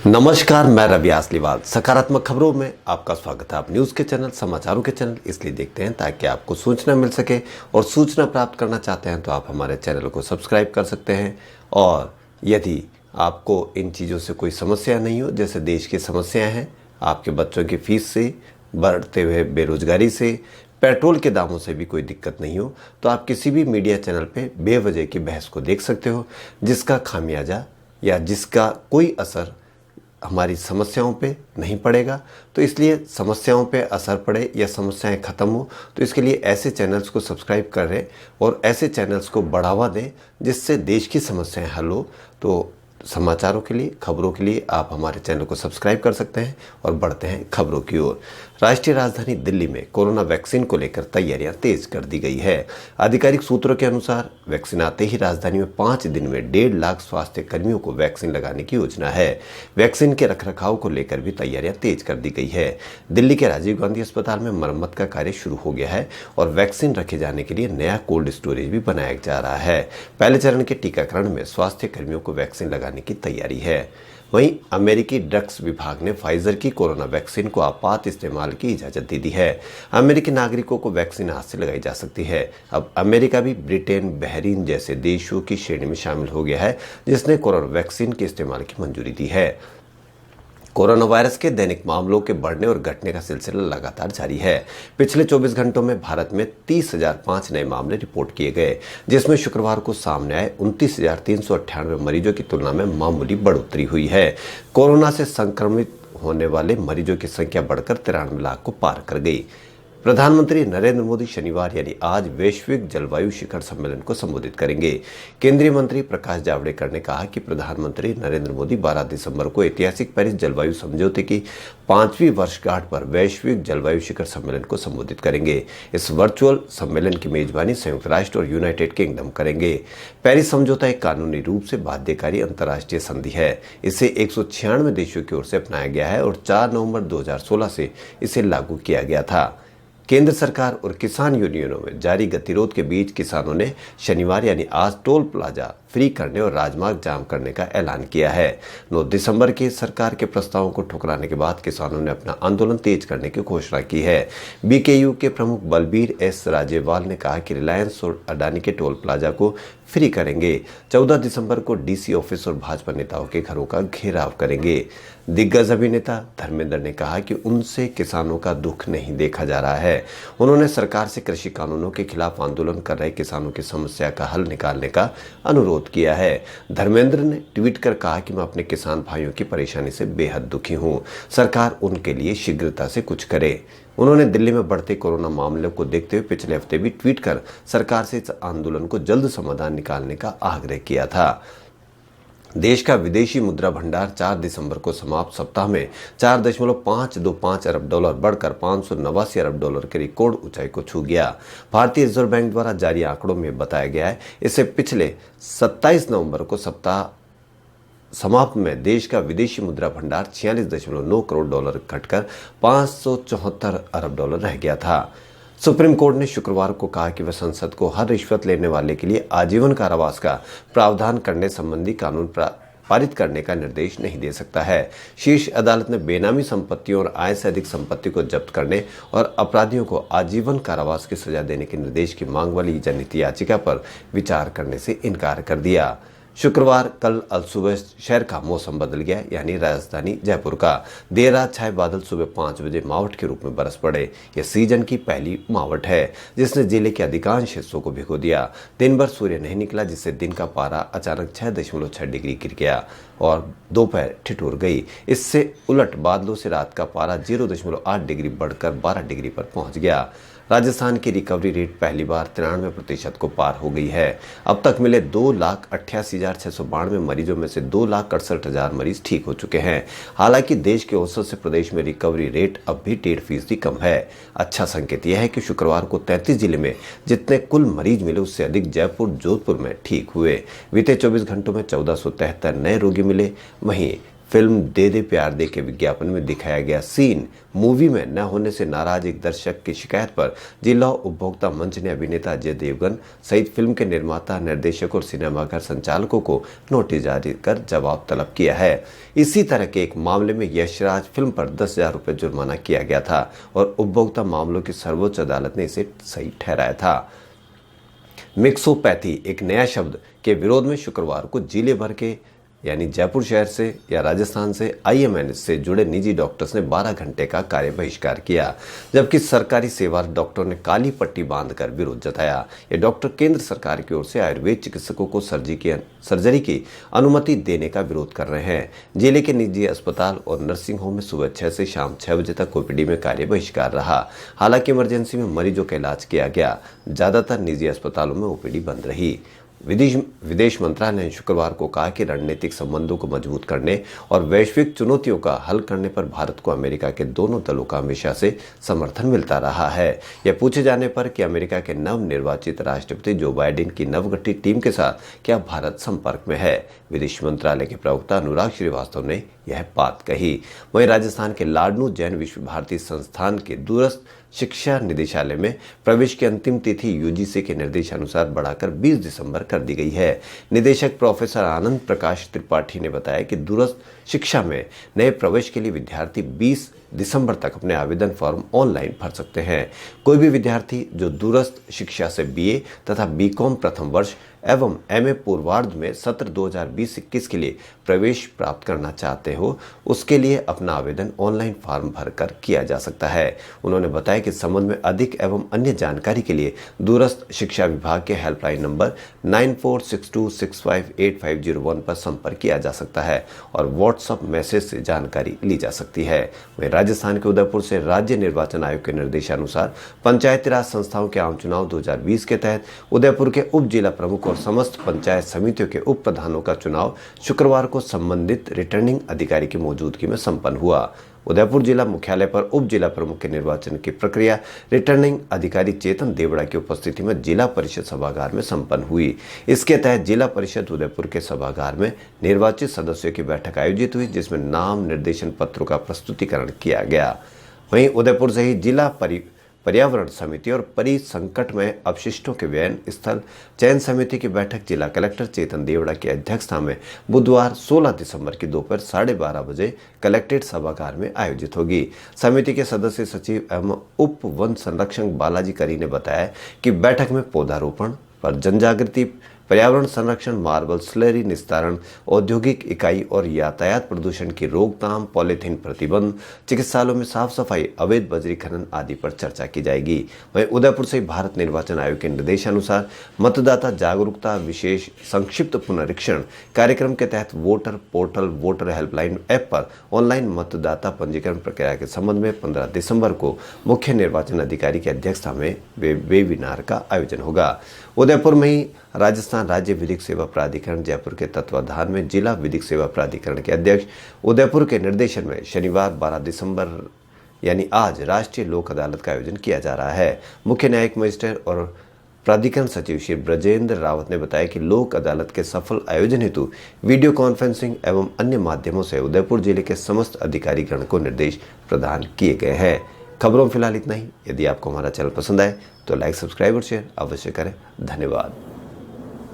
नमस्कार, मैं रवि आसलीवाल। सकारात्मक खबरों में आपका स्वागत है। आप न्यूज़ के चैनल, समाचारों के चैनल इसलिए देखते हैं ताकि आपको सूचना मिल सके, और सूचना प्राप्त करना चाहते हैं तो आप हमारे चैनल को सब्सक्राइब कर सकते हैं। और यदि आपको इन चीज़ों से कोई समस्या नहीं हो, जैसे देश की समस्याएं हैं, आपके बच्चों की फीस से, बढ़ते हुए बेरोजगारी से, पेट्रोल के दामों से भी कोई दिक्कत नहीं हो, तो आप किसी भी मीडिया चैनल पे बेवजह की बहस को देख सकते हो, जिसका खामियाजा या जिसका कोई असर हमारी समस्याओं पे नहीं पड़ेगा। तो इसलिए समस्याओं पे असर पड़े या समस्याएं ख़त्म हो, तो इसके लिए ऐसे चैनल्स को सब्सक्राइब करें और ऐसे चैनल्स को बढ़ावा दें जिससे देश की समस्याएं हल हो। तो समाचारों के लिए, खबरों के लिए आप हमारे चैनल को सब्सक्राइब कर सकते हैं। और बढ़ते हैं खबरों की ओर। राष्ट्रीय राजधानी दिल्ली में कोरोना वैक्सीन को लेकर तैयारियां तेज कर दी गई है। आधिकारिक सूत्रों के अनुसार वैक्सीन आते ही राजधानी में 5 दिन में 1.5 लाख स्वास्थ्य कर्मियों को वैक्सीन लगाने की योजना है। वैक्सीन के रखरखाव को लेकर भी तैयारियां तेज कर दी गई है। दिल्ली के राजीव गांधी अस्पताल में मरम्मत का कार्य शुरू हो गया है और वैक्सीन रखे जाने के लिए नया कोल्ड स्टोरेज भी बनाया जा रहा है। पहले चरण के टीकाकरण में स्वास्थ्य कर्मियों को वैक्सीन लगाने की तैयारी है। वहीं अमेरिकी ड्रग्स विभाग ने फाइजर की कोरोना वैक्सीन को आपात इस्तेमाल की इजाजत दे दी है। अमेरिकी नागरिकों को वैक्सीन आज से लगाई जा सकती है। अब अमेरिका भी ब्रिटेन, बहरीन जैसे देशों की श्रेणी में शामिल हो गया है जिसने कोरोना वैक्सीन के इस्तेमाल की मंजूरी दी है। कोरोना वायरस के दैनिक मामलों के बढ़ने और घटने का सिलसिला लगातार जारी है। पिछले 24 घंटों में भारत में 30,005 नए मामले रिपोर्ट किए गए, जिसमें शुक्रवार को सामने आए 29,398 मरीजों की तुलना में मामूली बढ़ोतरी हुई है। कोरोना से संक्रमित होने वाले मरीजों की संख्या बढ़कर 93 लाख को पार कर गई। प्रधानमंत्री नरेंद्र मोदी शनिवार यानी आज वैश्विक जलवायु शिखर सम्मेलन को संबोधित करेंगे। केंद्रीय मंत्री प्रकाश जावड़ेकर ने कहा कि प्रधानमंत्री नरेंद्र मोदी 12 दिसंबर को ऐतिहासिक पेरिस जलवायु समझौते की 5वीं वर्षगांठ पर वैश्विक जलवायु शिखर सम्मेलन को संबोधित करेंगे। इस वर्चुअल सम्मेलन की मेजबानी संयुक्त राष्ट्र और यूनाइटेड किंगडम करेंगे। पेरिस समझौता एक कानूनी रूप से बाध्यकारी अंतर्राष्ट्रीय संधि है। इसे 196 देशों की ओर से अपनाया गया है और 4 नवंबर 2016 से इसे लागू किया गया था। केंद्र सरकार और किसान यूनियनों में जारी गतिरोध के बीच किसानों ने शनिवार यानी आज टोल प्लाजा फ्री करने और राजमार्ग जाम करने का ऐलान किया है। 9 दिसंबर के सरकार के प्रस्तावों को ठुकराने के बाद किसानों ने अपना आंदोलन तेज करने की घोषणा की है। बीकेयू के प्रमुख बलबीर एस राजेवाल ने कहा कि रिलायंस और अडानी के टोल प्लाजा को फ्री करेंगे। 14 दिसंबर को डीसी ऑफिस और भाजपा नेताओं के घरों का घेराव करेंगे। दिग्गज अभिनेता धर्मेंद्र ने कहा कि उनसे किसानों का दुख नहीं देखा जा रहा है। उन्होंने सरकार से कृषि कानूनों के खिलाफ आंदोलन कर रहे किसानों की समस्या का हल निकालने का अनुरोध किया है। धर्मेंद्र ने ट्वीट कर कहा कि मैं अपने किसान भाइयों की परेशानी से बेहद दुखी हूं। सरकार उनके लिए शीघ्रता से कुछ करे। उन्होंने दिल्ली में बढ़ते कोरोना मामलों को देखते हुए पिछले हफ्ते भी ट्वीट कर सरकार से इस आंदोलन को जल्द समाधान निकालने का आग्रह किया था। देश का विदेशी मुद्रा भंडार 4 दिसंबर को समाप्त सप्ताह में 4.525 अरब डॉलर बढ़कर 589 अरब डॉलर के रिकॉर्ड ऊंचाई को छू गया। भारतीय रिजर्व बैंक द्वारा जारी आंकड़ों में बताया गया है। इससे पिछले 27 नवंबर को सप्ताह समाप्त में देश का विदेशी मुद्रा भंडार 46.9 करोड़ डॉलर घटकर 574 अरब डॉलर रह गया था। सुप्रीम कोर्ट ने शुक्रवार को कहा कि वह संसद को हर रिश्वत लेने वाले के लिए आजीवन कारावास का प्रावधान करने संबंधी कानून पारित करने का निर्देश नहीं दे सकता है। शीर्ष अदालत ने बेनामी संपत्तियों और आय से अधिक संपत्ति को जब्त करने और अपराधियों को आजीवन कारावास की सजा देने के निर्देश की मांग वाली जनहित याचिका पर विचार करने से इनकार कर दिया। शुक्रवार कल सुबह शहर का मौसम बदल गया, यानी राजधानी जयपुर का। देर रात छाए बादल सुबह 5 बजे मावठ के रूप में बरस पड़े। यह सीजन की पहली मावठ है जिसने जिले के अधिकांश हिस्सों को भिगो दिया। दिन भर सूर्य नहीं निकला, जिससे दिन का पारा अचानक 6.6 डिग्री गिर गया और दोपहर ठिठुर गई। इससे उलट बादलों से रात का पारा 0.8 डिग्री बढ़कर 12 डिग्री पर पहुंच गया। राजस्थान की रिकवरी रेट पहली बार 93% को पार हो गई है। अब तक मिले 2,88,692 मरीजों में से 2,68,000 मरीज ठीक हो चुके हैं। हालांकि देश के औसत से प्रदेश में रिकवरी रेट अब भी 1.5% कम है। अच्छा संकेत यह है कि शुक्रवार को 33 जिले में जितने कुल मरीज मिले उससे अधिक जयपुर, जोधपुर में ठीक हुए। बीते 24 घंटों में 1473 नए रोगी मिले। वहीं फिल्म दे दे प्यार दे के विज्ञापन में दिखाया गया सीन मूवी में न होने से नाराज एक दर्शक की शिकायत पर जिला उपभोक्ता मंच ने अभिनेता अजय देवगन सहित फिल्म के निर्माता, निर्देशक और सिनेमाघर संचालकों को नोटिस जारी कर जवाब तलब किया है। इसी तरह के एक मामले में यशराज फिल्म पर 10,000 रुपये जुर्माना किया गया था और उपभोक्ता मामलों की सर्वोच्च अदालत ने इसे सही ठहराया था। मिक्सोपैथी एक नया शब्द के विरोध में शुक्रवार को जिले भर के यानी जयपुर शहर से या राजस्थान से आईएमएस से जुड़े निजी डॉक्टर्स ने 12 घंटे का कार्य बहिष्कार किया, जबकि सरकारी सेवारत डॉक्टरों ने काली पट्टी बांधकर विरोध जताया। ये डॉक्टर केंद्र सरकार की ओर से आयुर्वेद चिकित्सकों को सर्जरी की अनुमति देने का विरोध कर रहे हैं। जिले के निजी अस्पताल और नर्सिंग होम में सुबह 6 से शाम 6 बजे तक ओपीडी में कार्य बहिष्कार रहा। हालांकि इमरजेंसी में मरीजों का इलाज किया गया। ज्यादातर निजी अस्पतालों में ओपीडी बंद रही। विदेश मंत्रालय ने शुक्रवार को कहा कि रणनीतिक संबंधों को मजबूत करने और वैश्विक चुनौतियों का हल करने पर भारत को अमेरिका के दोनों दलों का हमेशा से समर्थन मिलता रहा है। यह पूछे जाने पर कि अमेरिका के नवनिर्वाचित राष्ट्रपति जो बाइडेन की नवगठित टीम के साथ क्या भारत संपर्क में है, विदेश मंत्रालय के प्रवक्ता अनुराग श्रीवास्तव ने यह बात कही। वहीं राजस्थान के लाडनू जैन विश्व भारती संस्थान के दूरस्थ शिक्षा निदेशालय में प्रवेश की अंतिम तिथि यूजीसी के निर्देशानुसार बढ़ाकर 20 दिसंबर कर दी गई है। निदेशक प्रोफेसर आनंद प्रकाश त्रिपाठी ने बताया कि दूरस्थ शिक्षा में नए प्रवेश के लिए विद्यार्थी 20 दिसंबर तक अपने आवेदन फॉर्म ऑनलाइन भर सकते हैं। कोई भी विद्यार्थी जो दूरस्थ शिक्षा से बीए तथा बीकॉम प्रथम वर्ष एवं एमए पूर्वार्ध में सत्र 2020-21 के लिए प्रवेश प्राप्त करना चाहते हो, उसके लिए अपना आवेदन ऑनलाइन फॉर्म भरकर किया जा सकता है। उन्होंने बताया कि इस संबंध में अधिक एवं अन्य जानकारी के लिए दूरस्थ शिक्षा विभाग के हेल्पलाइन नंबर 9462658501 पर संपर्क किया जा सकता है और व्हाट्सएप मैसेज से जानकारी ली जा सकती है। वहीं राजस्थान के उदयपुर से राज्य निर्वाचन आयोग के निर्देशानुसार पंचायती राज संस्थाओं के आम चुनाव 2020 के तहत उदयपुर के उप जिला प्रमुख और समस्त पंचायत समितियों के उप प्रधानों का चुनाव शुक्रवार को संबंधित रिटर्निंग अधिकारी की मौजूदगी में संपन्न हुआ। उदयपुर जिला मुख्यालय पर उप जिला प्रमुख के निर्वाचन की प्रक्रिया रिटर्निंग अधिकारी चेतन देवड़ा की उपस्थिति में जिला परिषद सभागार में संपन्न हुई। इसके तहत जिला परिषद उदयपुर के सभागार में निर्वाचित सदस्यों की बैठक आयोजित हुई, जिसमें नाम निर्देशन पत्रों का प्रस्तुतिकरण किया गया। वहीं उदयपुर से ही जिला पर्यावरण समिति और परिसंकट में अपशिष्टों के व्ययन स्थल चयन समिति की बैठक जिला कलेक्टर चेतन देवड़ा की अध्यक्षता में बुधवार 16 दिसंबर की दोपहर 12:30 बजे कलेक्ट्रेट सभागार में आयोजित होगी। समिति के सदस्य सचिव एवं उप वन संरक्षक बालाजी करी ने बताया कि बैठक में पौधारोपण पर जनजागृति, पर्यावरण संरक्षण, मार्बल स्लरी निस्तारण, औद्योगिक इकाई और यातायात प्रदूषण की रोकथाम, पॉलीथीन प्रतिबंध, चिकित्सालयों में साफ सफाई, अवैध बजरी खनन आदि पर चर्चा की जाएगी। वहीं उदयपुर से भारत निर्वाचन आयोग के निर्देशानुसार मतदाता जागरूकता विशेष संक्षिप्त पुनरीक्षण कार्यक्रम के तहत voter portal, voter helpline app पर ऑनलाइन मतदाता पंजीकरण प्रक्रिया के संबंध में 15 दिसंबर को मुख्य निर्वाचन अधिकारी की अध्यक्षता में वेबिनार का आयोजन होगा। उदयपुर में ही राजस्थान राज्य विधिक सेवा प्राधिकरण जयपुर के तत्वाधान में जिला विधिक सेवा प्राधिकरण के अध्यक्ष उदयपुर के निर्देशन में शनिवार 12 दिसंबर यानी आज राष्ट्रीय लोक अदालत का आयोजन किया जा रहा है। मुख्य न्यायिक मजिस्ट्रेट और प्राधिकरण सचिव श्री ब्रजेंद्र रावत ने बताया कि लोक अदालत के सफल आयोजन हेतु वीडियो कॉन्फ्रेंसिंग एवं अन्य माध्यमों से उदयपुर जिले के समस्त अधिकारीगण को निर्देश प्रदान किए गए हैं। खबरों में फिलहाल इतना ही। यदि आपको हमारा चैनल पसंद आए तो लाइक, सब्सक्राइब और शेयर अवश्य करें। धन्यवाद।